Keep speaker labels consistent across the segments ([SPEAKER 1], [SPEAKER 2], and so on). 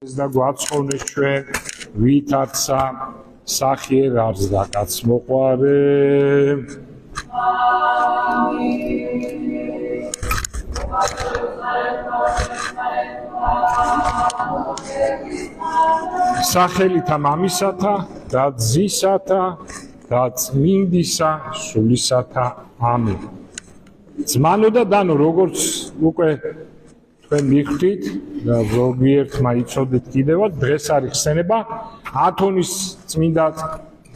[SPEAKER 1] და გვაცხოვნეს ჩვენ ვითარცა სახიერ არს და კაც მოყვარე სახელითა მამისათა და ძისათა და წმინდისა სულისათა ამინ. ძმანო და დანო, როგორც უკვე თქვენ მიხვდით და ზოგიერთმა იცოდეთ კიდევაც, დღეს არის ხსენება ათონის წმინდა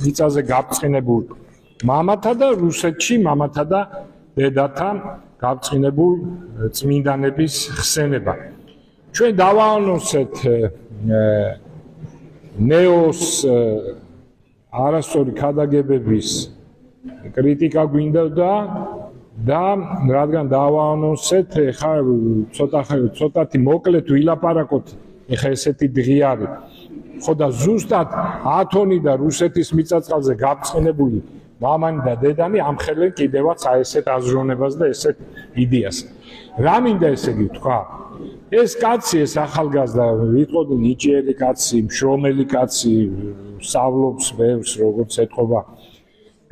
[SPEAKER 1] მიწაზე გაბრწყინებულ მამათა და რუსეთში მამათა და დედათა გაბრწყინებულ წმინდანების ხსენება. ჩვენ დავაანონსეთ ნეოს არასწორი ქადაგებების კრიტიკა გვინდა და რადგან დავაანონსეთ, ეხა ცოტათი მოკლედ ვილაპარაკოთ, ეხა ესეთი დღე არის. ხო და ზუსტად ათონი და რუსეთის მიწა-წყალზე გაბრწყინებული მამანი და დედანი ამხელებენ კიდევაც აი ესეთ აზროვნებას და ესეთ იდეას. რა მინდა ესე იგი თქვა? ეს კაცი, ეს ახალგაზრდა, ვიტყოდი ნიჭიერი კაცი, მშრომელი კაცი, სწავლობს ბევრს, როგორც ეთყობა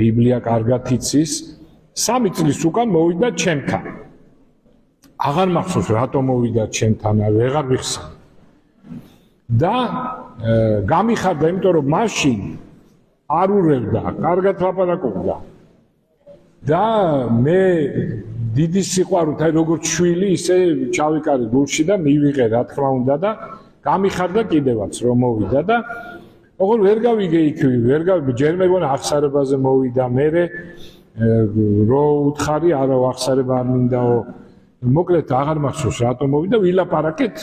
[SPEAKER 1] ბიბლია კარგად იცის. 3 წლის უკან მოვიდა ჩემთან. აღარ მახსოვს რატომ მოვიდა ჩემთან, ვეღარ ვიხსენ. და გამიხარდა, იმიტომ რომ მაშინ არ ურევდა, კარგად ლაპარაკობდა. და მე დიდი სიყვარული, აი როგორც შვილი, ისე ჩავიკარეთ გულში და მივიღე, რა თქმა უნდა და გამიხარდა კიდევაც რომ მოვიდა და ოღონდ ვერ გავიგე იქ, ჯერ მეგონა აღსარებაზე მოვიდა, მერე რო უთხარი, არა აღსარება არ მინდაო. მოკლედ აღარ მახსოვს რატომ მოვიდა, ვილაპარაკეთ,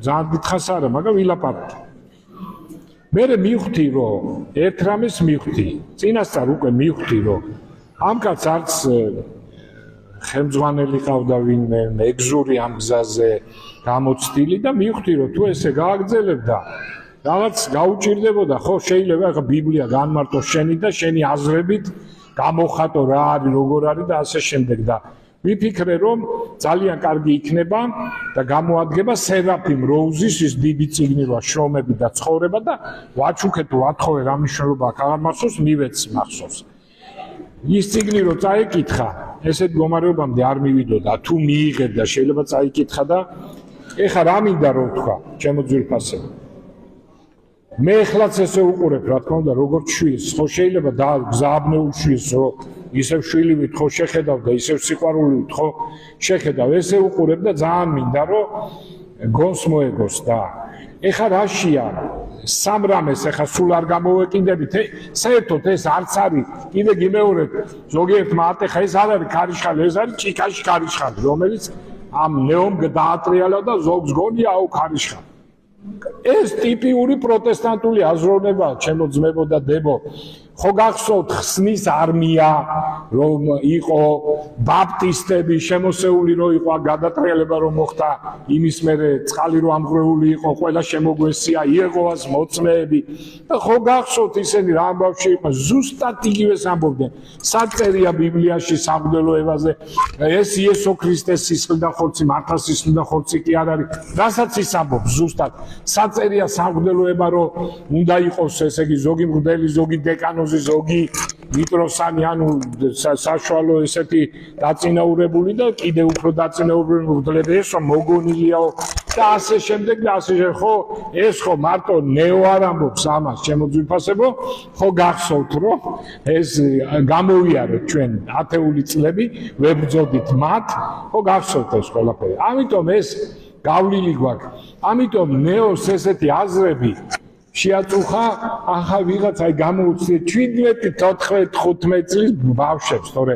[SPEAKER 1] ძალიან დიდხანს არა, მაგრამ ვილაპარაკეთ. მერე მივხვდი, რომ ერთ რამეს მივხვდი, წინასწარ უკვე მივხვდი, რომ ამ კაცს არც ხელმძღვანელი ყავდა ვინმე, მეგზური ამ გზაზე გამოცდილი და მივხვდი, რომ თუ ესე გააგრძელებდა, რაღაც გაუჭირდებოდა, ხო, შეიძლება ახლა ბიბლია განმარტო შენი და შენი აზრებით გამოხატო რა არის, როგორ არის და ასე შემდეგ და ვიფიქრე, რომ ძალიან კარგი იქნება და გამოადგება სერაფიმ როუზის ის დიდი წიგნი რა შრომები და ცხოვრება და ვაჩუქეთ, ვათხოვე რა მნიშვნელობა აქვს, აღარ მახსოვს, მივეც მახსოვს. ის წიგნი რო წაიკითხა, ესეთ მდგომარეობამდე არ მივიდოდა, თუ მიიღებ და შეიძლება წაიკითხა და ეხა რა მინდა რომ თქვა, ჩემო ძვირფასე. მე ეხლაც ესე უყურებ, რა თქმა უნდა, როგორც შვილს, ხო შეიძლება და გზააბნეულ შვილს, რო ისევ შვილივით ხო შეხედავ და ისევ სიყვარულივით ხო შეხედავ, ესე უყურებ და ძალიან მინდა რომ გონს მოეგოს და ეხა რაშია სამ რამეს ეხა სულ არ გამოვეკიდებით, საერთოდ ეს არც არის, კიდე გიმეორებ, ზოგიერთმა ატეხა, ეს არ არის ქარიშხალი, ეს არის ჭიქაში ქარიშხალი, რომელიც ამ ნეომ დაატრიალა და ზოგს გონია აუ ქარიშხალი. ეს ტიპიური პროტესტანტული აზროვნება, ჩემო ძმებო და დებო, ხო გახსოვთ ხსნის არმია, რომ იყო ბაპტისტები, შემოსეული რომ იყო, გადატრიალება რომ მოხდა, იმის მერე წყალი რომ ამღვრეული იყო, ყველა შემოგვესია, იეღოვას მოწმეები და ხო გახსოვთ ისინი რა ამბავში იყვნენ, ზუსტად იგივეს ამბობდნენ. საწერია ბიბლიაში სამღვდელოებაზე, ეს იესო ქრისტეს სისხლი და ხორცი, მართლა სისხლი და ხორცი კი არ არის, რასაც ის ამბობს ზუსტად. საწერია სამღვდელოება რომ უნდა იყოს, ესე იგი ზოგი მღვდელი, ზოგი დეკანოზი, ზოგი მიტროსანი, ანუ საშუალო ესეთი დაწინაურებული და კიდე უფრო დაწინაურებული მღვდლები ეს რომ მოგონილიაო და ასე შემდეგ და ასე შემდეგ. ხო, ეს ხო მარტო ნეო არ ამბობს ამას, ჩემო ძვირფასებო, ხო გახსოვთ რომ ეს გამოვიარეთ ჩვენ ათეული წლები, ვებრძოდით მათ, ხო გახსოვთ ეს ყველაფერი. ამიტომ ეს გავლილი გვაქვს. ამიტომ ნეოს ესეთი აზრები შეაწუხა ახლა ვიღაც აი გამოუცდე 17-14-15 წლის ბავშვებს, თორე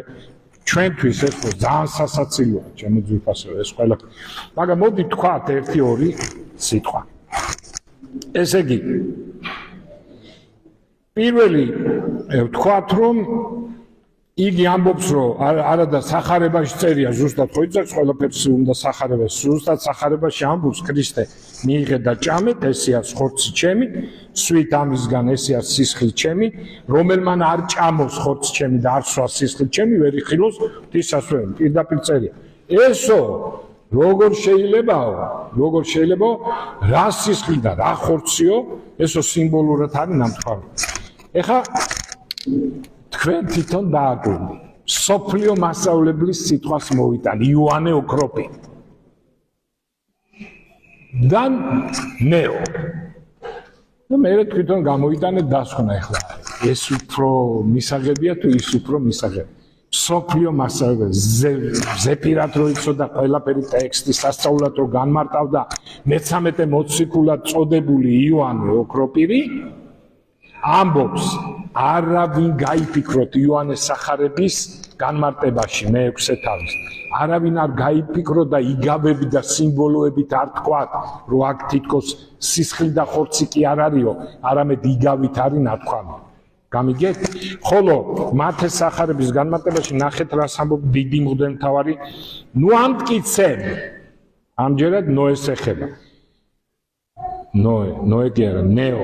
[SPEAKER 1] ჩვენთვის ეს ძალიან სასაცილოა, ჩემო ძვირფასო ეს ყველაფერი. მაგრამ მოდი თქვათ 1-2 სიტყვა. ესე იგი, პირველი ვთქვათ, რომ იგი ამბობს, რომ არადა სახარებაში წერია, ზუსტად ხო იცოცხლ ყველაფერს უნდა სახარებას, ზუსტად სახარებაში ამბობს ქრისტე, მიიღე და ჭამეთ, ესეა ხორცი ჩემი, სვით ამისგან ესეა სისხლი ჩემი, რომელმან არ ჭამოს ხორცი ჩემი და არ სვას სისხლი ჩემი, ვერ იხილოს ღვთისმსახურება. პირდაპირ წერია. ესო როგორ შეიძლება რა სისხლი და რა ხორციო ესო სიმბოლურად არის ნამთვარი. ეხა თქვენ თვითონ დააკვირდით. სოფლიო მასწავლებლის სიტყვას მოვიტან იოანე ოქროპი. და ნეო. და მე თვითონ გამოიტანე დასკვნა ეხლა. ეს უფრო მისაღებია თუ ის უფრო მისაღებია. სოფლიო მასწავლებელი ზეპირად რო იცოდა ყველაფერი ტექსტი სასწაულად რო განმარტავდა მე-13 მოციქულად წოდებული იოანე ოქროპირი ამბობს არავინ გაიფიქროთ იოანეს სახარების განმარტებაში მე-6 თავის არავინ არ გაიფიქრო და იგავები და სიმბოლოებით არ თქვა რომ აქ თითქოს სისხლი და ხორცი კი არ არისო არამედ იგავით არის ნათქვამი გამიგეთ? ხოლო მათეს სახარების განმარტებაში ნახეთ რას ამბობს დიდი მღვდელმთავარი ნუ ამტკიცებ ამჯერად ნოეს ეხება ნოე კი არა ნეო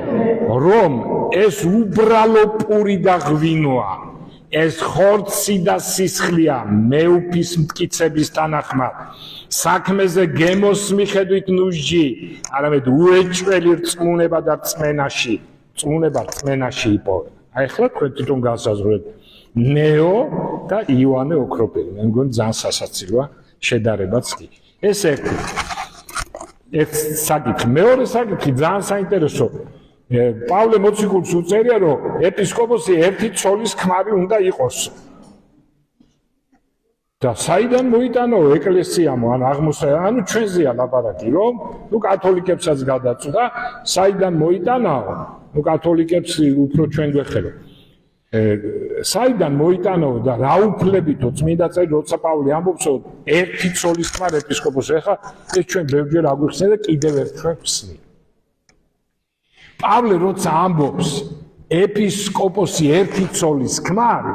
[SPEAKER 1] რომ ეს უბრალო პური და ღვინოა ეს ხორცი და სისხლია მეუფის მტკიცების თანახმად საქმეზე გემოს მიხედვით ნუჟი არამედ უეჭველი რწმუნება და რწმენაში იპოვება აი ახლა თქვენ თვითონ განსაზღვრეთ ნეო და იოანე ოქროპირი. მე მგონი ძალიან სასაცილოა შედარებაც კი. ეს ერთ საკითხი. მეორე საკითხი ძალიან საინტერესო. პავლე მოციქულს უწერია რომ ეპისკოპოსი ერთი ცოლის ქმარი უნდა იყოს. და საიდან მოიტანო ეკლესიამო ან ანუ ჩვენზეა ლაპარაკი რომ ნუ კათოლიკებსაც გადაწყვეტა საიდან მოიტანაო ნუ კათოლიკებს უფრო ჩვენ გვეხელო. საიდან მოიტანო და რა უფლებითო წმინდა წელი როცა პავლე ამბობსო ერთი ცოლის ქმარ ეპისკოპოსი ეხა ეს ჩვენ ბევრჯერ აგვიხსენე და კიდევ ერთხელ ვხსნი. პავლე როცა ამბობს ეპისკოპოსი ერთი ცოლის ქმარი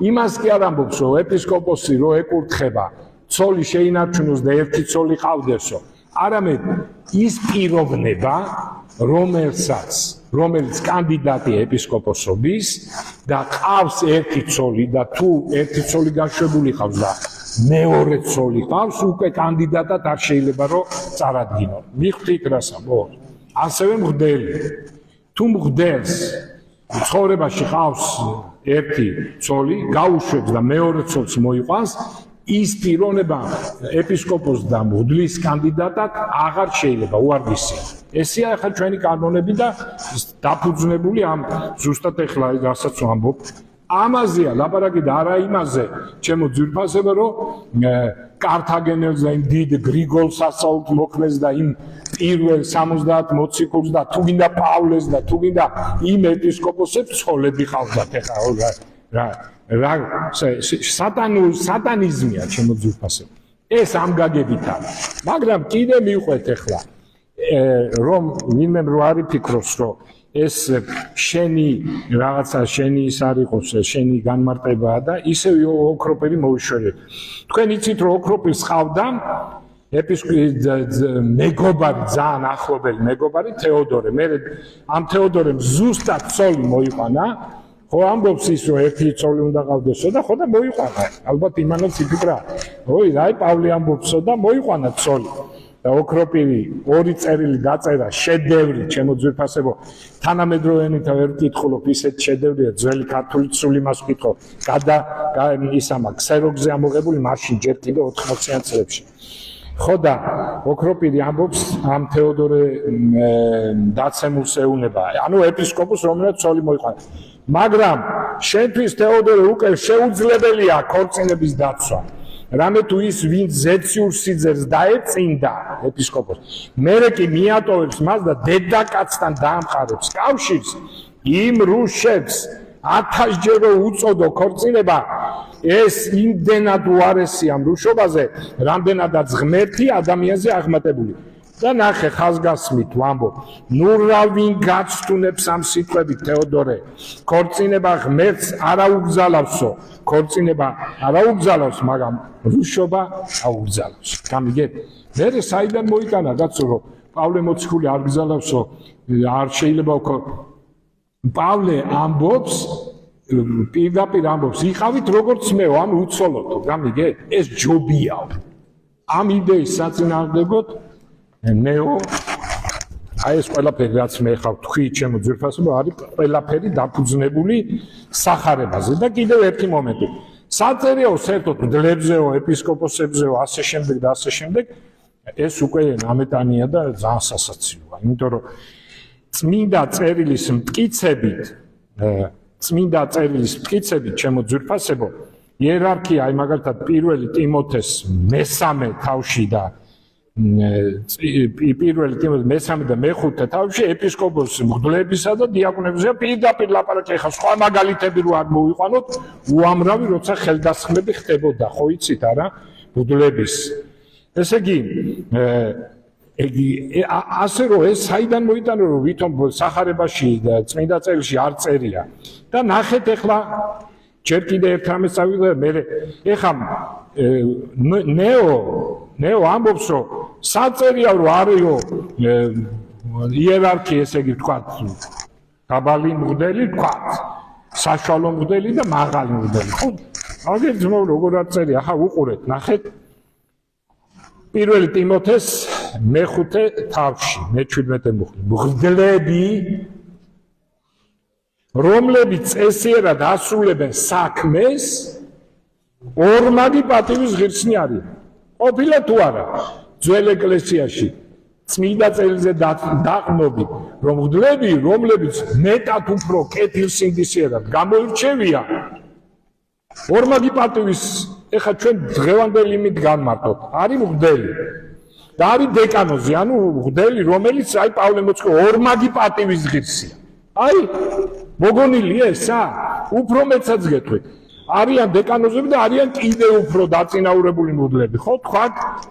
[SPEAKER 1] იმას კი არ ამბობს რომ ეპისკოპოსი რო ეკურთხება ცოლი შეინარჩუნოს და ერთი ცოლი ყავდესო არამედ ის პიროვნება რომელიც კანდიდატი ეპისკოპოსობის და ყავს ერთი ცოლი და თუ ერთი ცოლი გაშვებული ყავს და მეორე ცოლი ყავს უკვე კანდიდატად არ შეიძლება რომ წარადგინო. მიხვდით რას ამბობს? ასევე მღვდელი თუ მღვდელს ცხოვრებაში ყავს ერთი ცოლი გაუშვებს და მეორე ცოლს მოიყვანს ის პიროვნება ეპისკოპოს და მღვდლის კანდიდატად აღარ შეიძლება უარგისია. ესეა ახლა ჩვენი კანონები და დაფუძნებული ამ ზუსტად ახლა რასაც ვამბობ ამაზეა ლაპარაკი და არა იმაზე ჩემო ძვირფასება რომ კართაგენელს და იმ დიდ გრიგოლს ასაულთ მოქმეს და იმ პირველ 70 მოციქულს და თუ გინდა პავლეს და თუ გინდა იმ ეპისკოპოსებს ცოლები ყავდათ ეხლა რა სატანიზმია ჩემო ძვირფასება ეს ამ გაგებით არის მაგრამ კიდე მივყვეთ ეხლა რომ ვინმე რო არ იფიქროს რომ ეს შენი რაღაცა შენი ის არ იყოს შენი განმარტებაა და ისე ოქროპირი მოუშვერეთ. თქვენ იცით რომ ოქროპირს ყავდა მეგობარი ძალიან ახლობელი მეგობარი თეოდორე. მე ამ თეოდორემ ზუსტად ცოლი მოიყვანა ხო ამბობს ის რომ ერთი ცოლი უნდა ყავდესო და ხო და მოიყვანა. ალბათ იმანაც იფიქრა. ой რაი პავლე ამბობსო და მოიყვანა ცოლი. და ოქროპირი ორი წერილი დაწერა შედევრი ჩემო ძვირფასებო თანამედროვეენით ვერ ვკითხულობ ისეთ შედევრია ძველი ქართული სულ იმას ვკითხო ისამა ქსეროგზე ამოღებული მაშინ ჯერ კიდე 80-იან წლებში ხო და ოქროპირი ამბობს ამ თეოდორე დაცემულს ეუნება ანუ ეპისკოპოსს რომელიც ცოლი მოიყვანა მაგრამ შენთვის თეოდორე უკვე შეუძლებელია ქორწინების დაცვა რამე თუ ის ვინც ზეციურ სიძერს დაეწინდა ეპისკოპოსს მერე კი მიატოვებს მას და დედაკაცთან დაამყარებს კავშირს იმ რუშებს 1000-ჯერ უწოდო ქორწინება ეს იმდენად უარესია რუშობაზე რამდენადაც ღმერთი ადამიანზე აღმატებული და ნახე ხაზგასმით ვამბობ ნუ რა ვინ გაცდუნებს ამ სიტყვებით თეოდორე ქორწინება ღმერთს არა უბძალავსო ქორწინება არა უბძალავს მაგრამ რუშობა აუბძალავს გამიგეთ მე საიდან მოიტანა კაცო რომ პავლე მოციქული არ გძალავსო არ შეიძლება პავლე ამბობს პირდაპირ ამბობს იყავით როგორც მეო ანუ უცოლოთო გამიგეთ ეს ჯობიაო ამ იდეის საწინააღმდეგოდ ნეო აი ეს ყველაფერი რაც მე ხარ თქვი ჩემო ძვირფასებო არის ყველაფერი დაფუძნებული სახარებაზე და კიდევ ერთი მომენტი საწერიაო საერთოდ მდლებზეო ეპისკოპოსებზეო ასე შემდეგ და ასე შემდეგ ეს უკვე ნამეტანია და ძალიან სასაცილოა იმიტომ რომ წმინდა წერილის მტკიცებით ჩემო ძვირფასებო იერარქია აი მაგალითად პირველი ტიმოთეს მესამე თავში და პირველი ტიმოთეს მესამე და მეხუთე თავში ეპისკოპოსის მღვდლებისა და დიაკვნებისა პირდაპირ ლაპარაკი ხა სხვა მაგალითები რო არ მოვიყვანოთ უამრავი როცა ხელდასხმები ხდებოდა ხო იცით არა მღვდლების ესე იგი ასე რომ ეს საიდან მოიტანა რომ ვითომ სახარებაში და წმინდა წერილში არ წერია და ნახეთ ახლა ჯერ კიდე ერთ რამეს წავიდე მე ეხა ნეო ამბობს რომ საწერია რომ არისო იერარქია ესე იგი თქვა დაბალი მღვდელი თქვა საშუალო მღვდელი და მაღალი მღვდელი ხო აგერ ძმაო როგორ არ წერია ახლა უყურეთ ნახეთ პირველი ტიმოთეს მეხუთე თავში მე-17 მღვდლები რომლებიც წესიერად ასრულებენ საქმეს ორმაგი პატივის ღირსნი არიან ყოფილა თუ არა ძველ ეკლესიაში წმინდა წერილზე დაყრდნობით რომ მღვდლები რომლებიც მეტად უფრო კეთილსინდისიერად გამოირჩევიან ორმაგი პატივის ეხა ჩვენ დღევანდელი იმით განმარტოთ არის მღვდელი და არის დეკანოზი ანუ მღვდელი რომელიც აი პავლე მოციქული ორმაგი პატივის ღირსია აი მოგონილია ესა უფრო მეცაც გეტყვით არიან დეკანოზები და არიან კიდევ უფრო დაწინაურებული მღვდლები ხო თქვა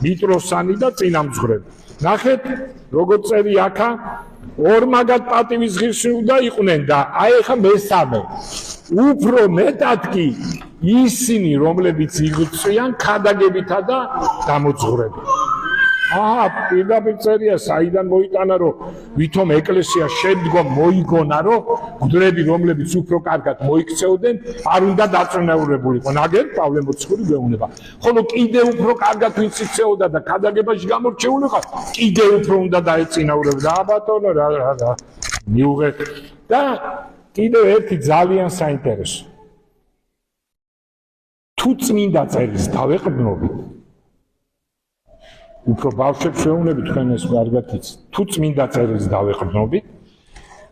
[SPEAKER 1] მიტროსანი და წინამძღვრები ნახეთ როგორ წერი აქა ორმაგად პატივის ღირსი უნდა იყვნენ და აი ეხა მესამე უფრო მეტად კი ისინი რომლებიც იღწვიან ქადაგებითა და გამოძღვრებით აჰა პირდაპირ წერია საიდან მოიტანა რომ ვითომ ეკლესია შემდგომ მოიგონა რომ მღვდლები რომლებიც უფრო კარგად მოიქცეოდნენ არ უნდა დაწინაურებულიყო აგერ პავლე მოციქული გვეუბნება ხოლო კიდევ უფრო კარგად ვინც იქცეოდა და ქადაგებაში გამორჩეულიყო კიდევ უფრო უნდა დაეწინაურებდა აბატონო რა მიუღეთ და კიდევ ერთი ძალიან საინტერესო თუ წმინდა წერილს დავეყრდნობით უფრო ბავშვებს ვეუბნები თქვენ ეს კარგად იცით თუ წმინდა წერილს დავეყრდნობით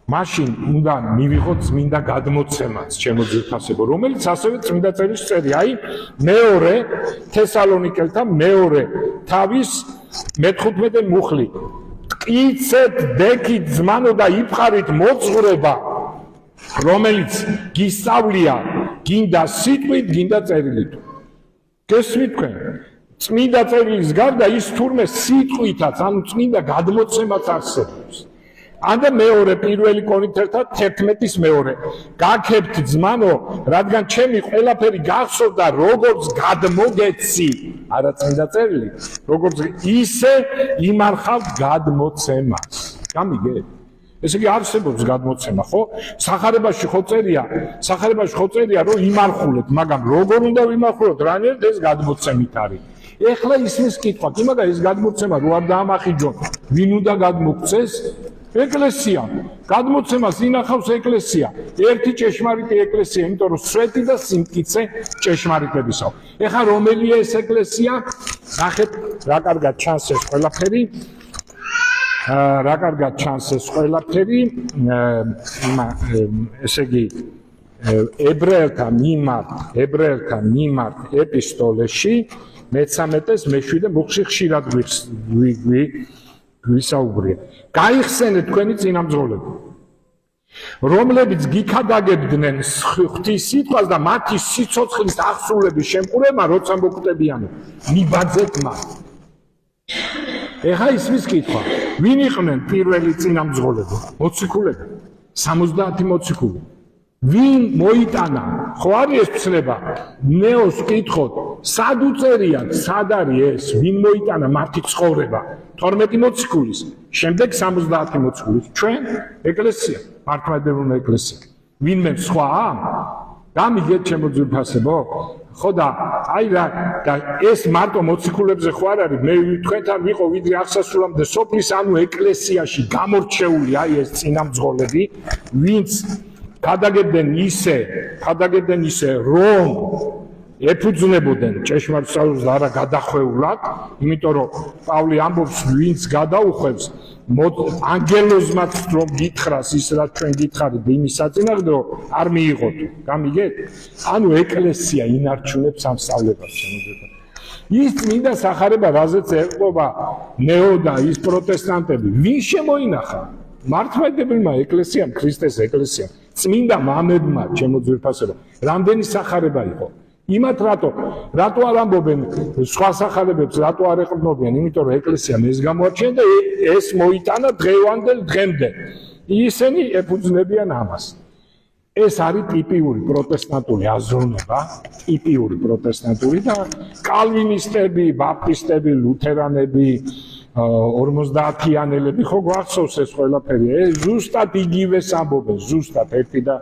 [SPEAKER 1] მაშინ უნდა მივიღოთ წმინდა გადმოცემაც ჩემო ძვირფასებო რომელიც ასევე წმინდა წერილს წერია აი მეორე თესალონიკელთა მეორე თავის მე-15 მუხლი ტკიცეთ დექით ზმანო და იფხარით მოძღვრება რომელიც გისწავლია გინდა სიტყვით გინდა წერილით გესმით თქვენ წმინდა წერილის გარდა ის თურმე სიტყვითაც ანუ წმინდა გადმოცემაც არსებობს ანდა მეორე პირველი კორინთელთა 11-ის მეორე გაქებთ ძმანო რადგან ჩემი ყველაფერი გახსოვდა როგორც გადმოგეცი არა წმინდა წერილი როგორც ისე იმარხავ გადმოცემას გამიგეთ ესე იგი არსებობს გადმოცემა ხო სახარებაში ხო წერია რომ იმარხულეთ მაგრამ როგორ უნდა ვიმარხულოთ რანაირად ეს გადმოცემით არის ეხლა ისმის კითხვა კი მაგრამ ეს გადმოცემა რო არ დაამახიჯონ ვინ უნდა გადმოგწეს ეკლესია გადმოცემას ინახავს ეკლესია ერთი ჭეშმარიტი ეკლესია იმიტომ რომ სვეტი და სიმტკიცე ჭეშმარიტებისაო ეხლა რომელია ეს ეკლესია ნახეთ რა კარგად ჩანს ეს ყველაფერი ესე იგი ებრაელთა მიმართ ეპისტოლეში მე-13-ეს მე-7 მუხლში ხშირად გვისაუბრია. გაიხსენეთ თქვენი წინამძღოლები, რომლებიც გიქადაგებდნენ ღვთის სიტყვას და მათი სიცოცხლის აღსრულების შემყურება, როცა მოკვდებიანო, მიბაძეთ მათ. ეხა ისმის კითხვა, ვინ იყვნენ პირველი წინამძღოლები? მოციქულები, 70 მოციქული. ვინ მოიტანა? ხო არის ეს ცნება? ნეოს კითხოთ, სად უწერია, სად არის ეს? ვინ მოიტანა მათი ცხოვრება? 12 მოციქულის, შემდეგ 70 მოციქულის. ჩვენ ეკლესია, მართლმადიდებლური ეკლესია. ვინმე სხვაა? გამიგეთ ჩემო ძვირფასებო? ხო და აი რა და ეს მარტო მოციქულებზე ხო არ არის მე თქვენთან ვიყო ვიდრე აღსასრულამდე სოფლის ანუ ეკლესიაში გამორჩეული აი ეს წინამძღოლები ვინც გადაგებდნენ ისე რომ ეფუძნებოდნენ ჭეშმარიტ სწავლებას და არა გადახვეულად იმიტომ რომ პავლე ამბობს ვინც გადაუხვევს ანგელოზმაც რომ გითხრას ის რაც ჩვენ გითხარით იმის საწინააღმდეგო არ მიიღოთ გამიგეთ ანუ ეკლესია ინარჩუნებს ამ სწავლებას შემოძებდა ის წმინდა სახარება რაზეც ეყობა ნეო და ის პროტესტანტები ვინ შემოინახა მართლმადიდებელმა ეკლესიამ ქრისტეს ეკლესიამ წმინდა მამებმა შემოძვირფასება რამდენი სახარება იყო იმათ რატო არ ამბობენ სხვა სახარებებს რატო არ ეყრდნობიან იმიტომ რომ ეკლესიამ ეს გამოარჩინა და ეს მოიტანა დღევანდელ დღემდე ისინი ეფუძნებიან ამას ეს არის ტიპიური პროტესტანტული აზროვნება ტიპიური პროტესტანტული და კალვინისტები ბაპტისტები ლუთერანები 50-იანელები ხო გვახსოვს ეს ყველაფერი ზუსტად იგივეს ამბობენ ზუსტად ერთი და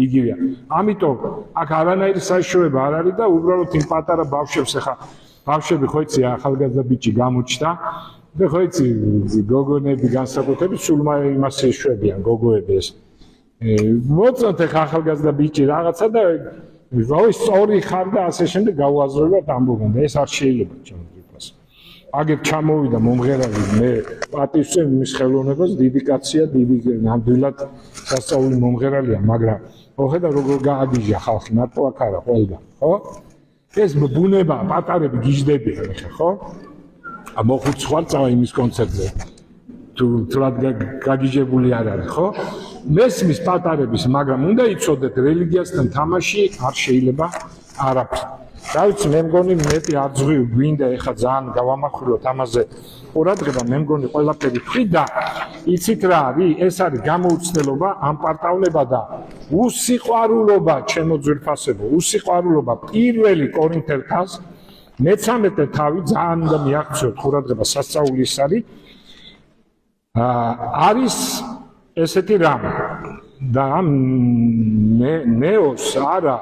[SPEAKER 1] იგივეა ამიტომ აქ არანაირი საშუალება არ არის და უბრალოდ იმ პატარა ბავშვებს ახლა ბავშვები ხო იცი ახალგაზრდა ბიჭი გამოჩნდა და ხო იცი გოგონები განსაკუთრებით სულ იმას ეშვებიან გოგოები ეს მოწონთ ახლა ახალგაზრდა ბიჭი რაღაცა და ვაი სწორი ხარ და ასე შემდეგ გაუაზრებად ამბობენ და ეს არ შეიძლება ჩემთვის აგერ ჩამოვიდა მომღერალი მე პატივსცემ მის ხელოვნებას დიდი კაცია დიდი ნამდვილად სასწაული მომღერალია მაგრამ ოხედა როგორ გააგიჟა ხალხი მარტო აქ არა ყველგან ხო ეს ბუნება პატარები გიждდებიან ახლა ხო მოხუც ხარ წავა იმის კონცერტზე თუ თლად გაგიჟებული არ არის ხო მესმის პატარების მაგრამ უნდა იცოდეთ რელიგიასთან თამაში არ შეიძლება არაფერი რა ვიცი მე მგონი მეტი არძღვი გვინდა ეხა ძალიან გავამახვილოთ ამაზე ყურადღება მე მგონი ყველაფერი თქვი და იცით რა არის ეს არის გამოუცდელობა ამ პარტავნება და უსიყვარულობა ჩემო ძვირფასებო უსიყვარულობა პირველი კორინთელთას მე-13 თავი ძალიან უნდა მიაღწიოთ ყურადღება სასწაული ის არის ესეთი რამ და ნეოს არა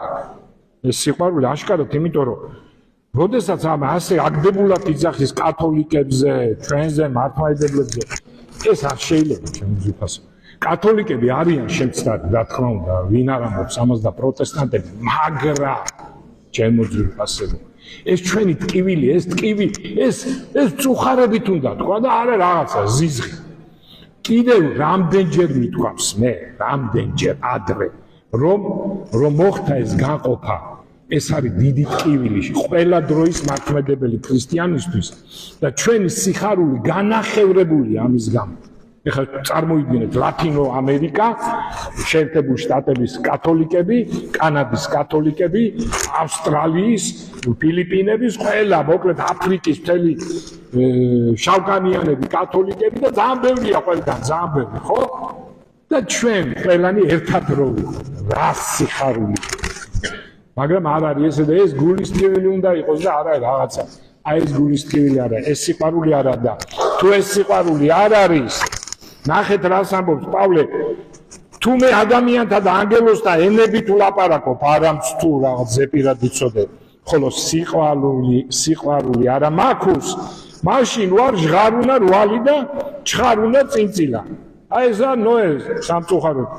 [SPEAKER 1] ეს სიყვარული აშკარად იმიტომ რომ როდესაც ამ ასე აგდებულად იძახის კათოლიკებზე ჩვენზე მართლმადიდებლებზე ეს არ შეიძლება შემოძიფასო კათოლიკები არიან შემცდარი რა თქმა უნდა ვინ არ ამბობს ამას და პროტესტანტები მაგრამ შემოძიფასო ეს ჩვენი ტკივილი ეს ტკივი ეს წუხარებით უნდა თქვა და არა რაღაცა ზიზღი კიდევ რამდენჯერ მithქვავს მე რამდენჯერ ადრე რომ მოხდა ეს გაყოფა ეს არის დიდი ტკივილი ყველა დროის მართლმადიდებელი ქრისტიანისთვის და ჩვენი სიხარული განახევრებულია ამის გამო ეხლა წარმოიდგინეთ ლათინო ამერიკა შეერთებული შტატების კათოლიკები კანადის კათოლიკები ავსტრალიის ფილიპინების ყველა მოკლედ აფრიკის მთელი შავკანიანები კათოლიკები და ძალიან ბევრია ყველგან ძალიან ბევრი ხო და ჩვენ ყველანი ერთად რო რა სიხარული მაგრამ არ არის ესე და ეს გულის ტკივილი უნდა იყოს და არა რაღაცა აი ეს გულის ტკივილი არა ეს სიყვარული არა და თუ ეს სიყვარული არ არის ნახეთ რას ამბობს პავლე თუ მე ადამიანთა და ანგელოზთა ენებით ვლაპარაკობ არამც თუ რაღაც ზეპირად იცოდე ხოლო სიყვარული არა მაქვს მაშინ ვარ ჟღარულა რვალი და ჩხარულა წინწილა აი ეს რა ნოე სამწუხაროდ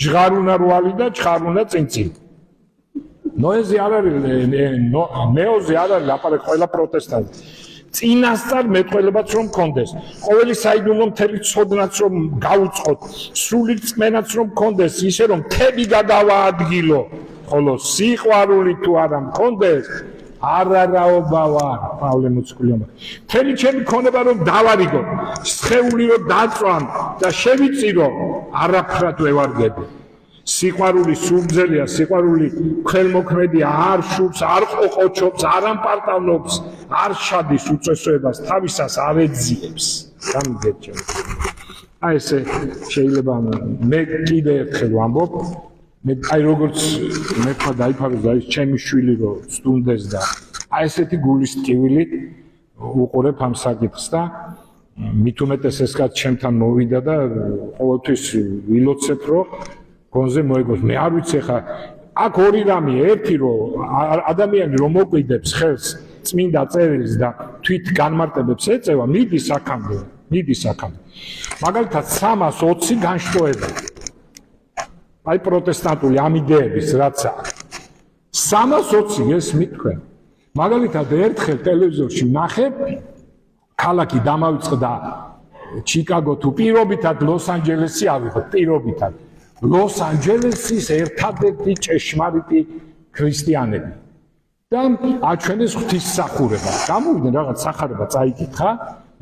[SPEAKER 1] ჟღარულა რვალი და ჩხარულა წინწილა ნოეზე არ არის ნეოზე არ არის ლაპარაკი ყველა პროტესტანტი წინასწარ მეტყველებაც რომ მქონდეს ყოველი საიდუმლო მთელი ცოდნაც რომ გაუწყოთ სრული წმენაც რომ მქონდეს ისე რომ თები გადავაადგილო ხოლო სიყვარული თუ არა მქონდეს არარაობა ვარ პავლე მოციქულიობა მთელი ჩემი ქონება რომ დავარიგო სხეული რომ დაწვან და შევიწირო არაფრად ვევარდები სიყვარული სულძელია სიყვარული ხელმოქმედია არ შურს არ ყოყოჩობს არ ამპარტავნობს არ შადის უწესოებას თავისას არ ეძიებს გამიგეთ ჩემ აი ესე შეიძლება მე კიდე ერთხელ ვამბობ მე აი როგორც მე თქვა დაიფაროს და ის ჩემი შვილი რო სტუნდეს და აი ესეთი გულის ტკივილი უყურებ ამ საკითხს და მით უმეტეს ეს კაც ჩემთან მოვიდა და ყოველთვის ვილოცებ რომ კონზე მოიგოს მე არ ვიცი ხა აქ ორი რამე, ერთი რომ ადამიანი რომ მოკვიდებს ხელს წმინდა წერილს და თვით განმარტებებს ეწევა, მიდის აქამდე. მაგალითად 320 განშტოება. აი პროტესტანტული ამ იდეების რაც აქვს. 320 გესმით თქვენ. მაგალითად ერთხელ ტელევიზორში ვნახებ ქალაქი დამავიწყდა ჩიკაგო თუ პირობითად ლოს-ანჯელესი ავიღოთ პირობითად. ლოს-ანჯელესის ერთადერთი ჭეშმარიტი ქრისტიანები. და აჩვენეს ღვთისმსახურება. გამოვიდნენ რაღაც სახარება წაიკითხა,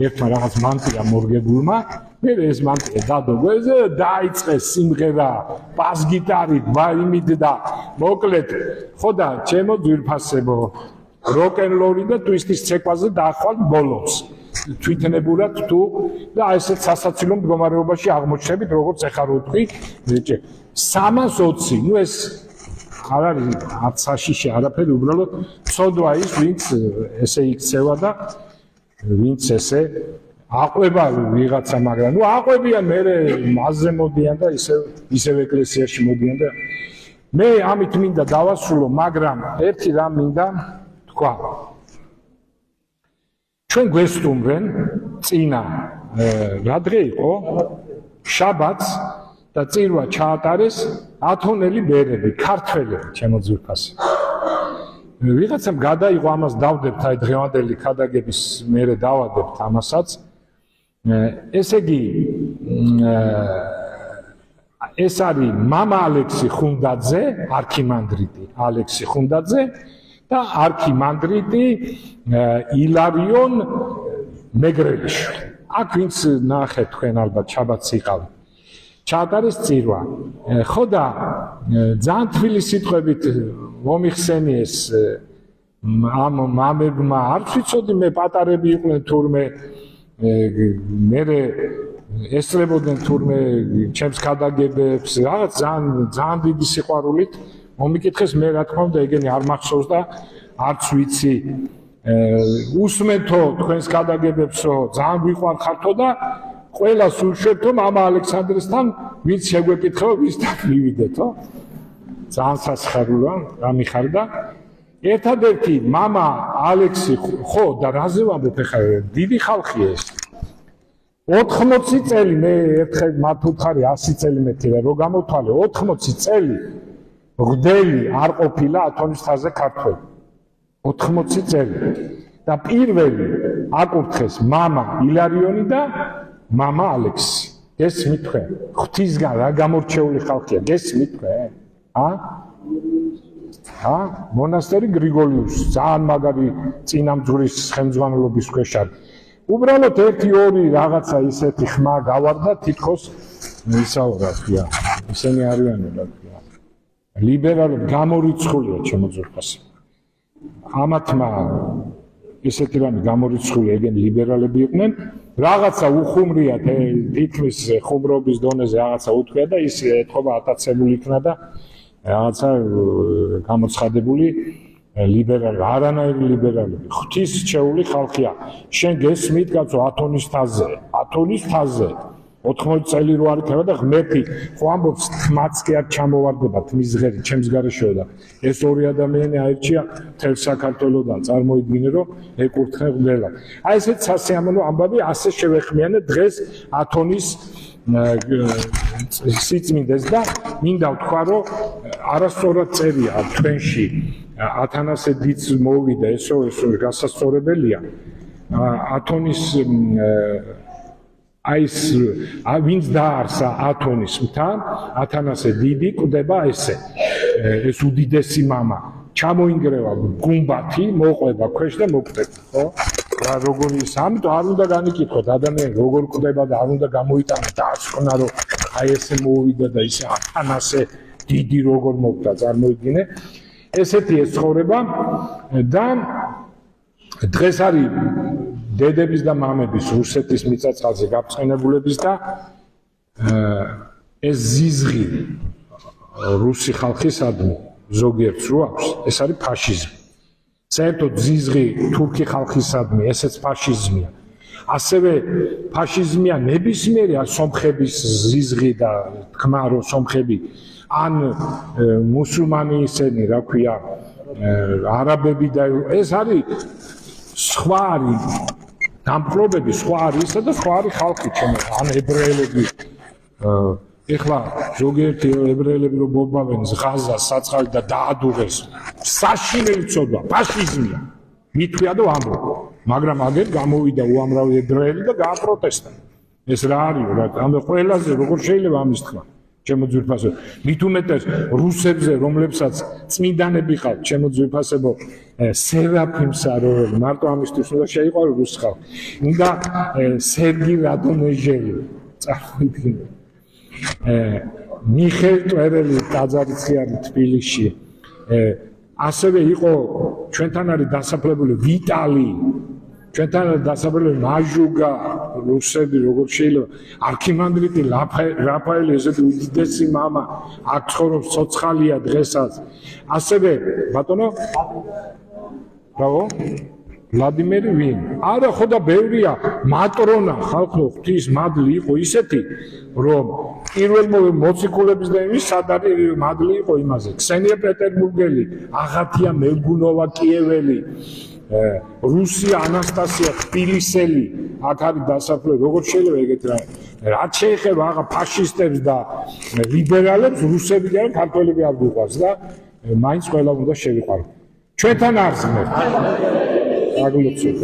[SPEAKER 1] ერთმა რაღაც მანტია მორგებულმა, მე ეს მანტია დადო გვერდზე, დაიწყეს სიმღერა, ბას-გიტარით, იმით და მოკლედ, ხო და ჩემო ძვირფასებო, როკ-ენ-როლი და ტვისტის ცეკვაზე დაახვალ ბოლოს. თვითნებურად თუ და ესეც სასაცილო მდგომარეობაში აღმოჩნდებით, როგორც ეხლა რო ვთქვი, 320, ну ეს არ არის აცაშიში არაფერი, უბრალოდ ცოდვა ის, ვინც ესე იქცევა და ვინც ესე აყვება ვიღაცა, მაგრამ ну აყვებიან მე მასზე მოდიან და ისევ ეკლესიაში მოდიან და მე ამით მინდა დავასრულო, მაგრამ ერთი რამ მინდა თქვა. ჩვენ გვესტუმრენ წინა რა დღე იყო? შაბათს და წირვა ჩაატარეს ათონელი ბერები, ქართველები, ჩემო ძვირფასი. ვიღაცამ გადაიღო ამას დავდებთ, აი დღევანდელი ქადაგების მერე დავადებთ ამასაც. ესე იგი ეს არის მამა ალექსი ხუნდაძე, არქიმანდრიტი ალექსი ხუნდაძე და არქიმანდრიტი ილარიონ მეგრელიშვილი. აქ ვინც ნახეთ თქვენ ალბათ შაბათს იყავით. ჩაატარეს წირვა. ხო და ძალიან თბილი სიტყვებით მომიხსენიეს ამ მამებმა, არც ვიცოდი მე პატარები იყვნენ თურმე მე ესწრებოდნენ თურმე ჩემს ქადაგებებს, რაღაც ძალიან დიდი სიყვარულით მომიკითხეს, მე რა თქმა უნდა ეგენი არ მახსოვს და არც ვიცი უსმენთო თქვენს ქადაგებებსო, ძალიან გვიყვარხართო და ყველას უშევთო მამა ალექსანდრესთან ვინც შეგვეკითხება ვისთან მივიდეთო. ძალიან სასიხარულოა რა მიხარდა. ერთადერთი მამა ალექსი ხო და რაზე ვამბობ ახლა დიდი ხალხია ეს. 80 წელი მე ერთხელ მათ უთხარი 100 წელი მეტი რა გამოთვალე 80 წელი მღვდელი არ ყოფილა ათონის თაზე ქართველი. 80 წელი და პირველი აკურთხეს მამა ილარიონი და მამა ალექსი. გესმით თქვენ? ღვთისგან რა გამორჩეული ხალხია, გესმით თქვენ? მონასტერი გრიგოლიუსი, ძალიან მაგარი წინამძღვრის ხელმძღვანელობის ქვეშ არის. უბრალოდ 1-2 რაღაცა ისეთი ხმა გავარდა, თითქოს ისაო რა ქვია, ისინი არიან რა ქვია. ლიბერალები გამორიცხულია ჩემო ძვირფასი. ამათმა ისეთი რამე გამორიცხული ეგენ ლიბერალები იყვნენ. რაღაცა უხუმრია თითქმის ხუმრობის დონეზე რაღაცა უთქვია და ის ეთქობა ატაცებული იქნა და რაღაცა გამოცხადებული ლიბერალი, არანაირი ლიბერალები, ღვთისმსჩეული ხალხია. შენ გესმით კაცო ათონის თაზე 80 წელი რო არ იქნება და ღმერთი ხო ამბობს თმაც კი არ ჩამოვარდება თმის ღერი ჩემს გარეშეო და ეს ორი ადამიანი აირჩია მთელ საქართველოდან წარმოიდგინე რომ ეკურთხენ ღმერთს. აი ესეც სასიამოვნო ამბავი, ასე შევეხმიანე დღეს ათონის სიწმინდეს და მინდა ვთქვა რომ არასწორად წერია თქვენში ათანასე დიდს მოვიდა ესო გასასწორებელია ათონის აის ვინც დაარსა ათონის მთან ათანასე დიდი კვდება ესე ეს უდიდესი მამა ჩამოინგრევა გუმბათი მოყვება ქვეშ და მოკვდება ხო რა როგორი ის ამიტომ არ უნდა განიკითხოთ ადამიანი როგორ კვდება და არ უნდა გამოიტანა დაასკვნა რომ აი ესე მოვიდა და ისე ათანასე დიდი როგორ მოკვდა წარმოიდგინე ესეთი ეს ცხოვრება და დღეს არის დედების და მამების რუსეთის მიწა-წყალზე გაბრწყინებულების და ეს ზიზღი რუსი ხალხისადმი ზოგიერთს რო აქვს ეს არის ფაშიზმი. საერთოდ ზიზღი თურქი ხალხისადმი ესეც ფაშიზმია. ასევე ფაშიზმია ნებისმიერი სომხების ზიზღი და თქმა რომ სომხები ან მუსულმანი ისენი რა ქვია არაბები და ეს არის სხვა არის დამპყრობები სხვა არის ისა და სხვა არის ხალხი ჩემო ან ებრაელები ეხლა ზოგიერთი ებრაელები რომ ბობავენ ზღაზას საცხალი და დაადუღეს საშინელი ცოდვა ფაშიზმია მithვია და ამბობ მაგრამ აგერ გამოვიდა უამრავი ებრაელი და გააპროტესტა ეს რა არის რა ამ ყველაზე როგორ შეიძლება ამის თქვა ჩემო ძვირფასო მით უმეტეს რუსებზე რომლებსაც წმინდანები ყავთ ჩემო ძვირფასებო სერაფიმსა რომ მარტო ამისთვის უნდა შეიყვარო რუს ხალხი უნდა სერგი რადონეჟელი წარმოიდგინე მიხეილ წერელი ტაძარიციანი თბილისში ასევე იყო ჩვენთან არის დასაფლებული ვიტალი ჩვენთან არის დასაფლებული მაჟუგა რუსები როგორ შეიძლება არქიმანდრიტი რაფაელი ესეთი უდიდესი მამა აქ ცხოვრობს ცოცხალია დღესაც ასევე ბატონო ბრავო ვლადიმერი ვინ? არა ხო და ბევრია მატრონა ხალხო ღვთის მადლი იყო ისეთი რომ პირველ მოციქულების და იმის სად არის მადლი იყო იმაზე ქსენია პეტერბურგელი აღათია მელგუნოვა კიეველი რუსია ანასტასია თბილისელი აქ არის დასაფლავი როგორ შეიძლება ეგეთ რაც შეეხება აღა ფაშისტებს და ლიბერალებს რუსები და ქართველები არ გვიყვარს და მაინც ყველა უნდა შევიყვარო ჩვენთან არ ზმნებთ აგლოცოთ.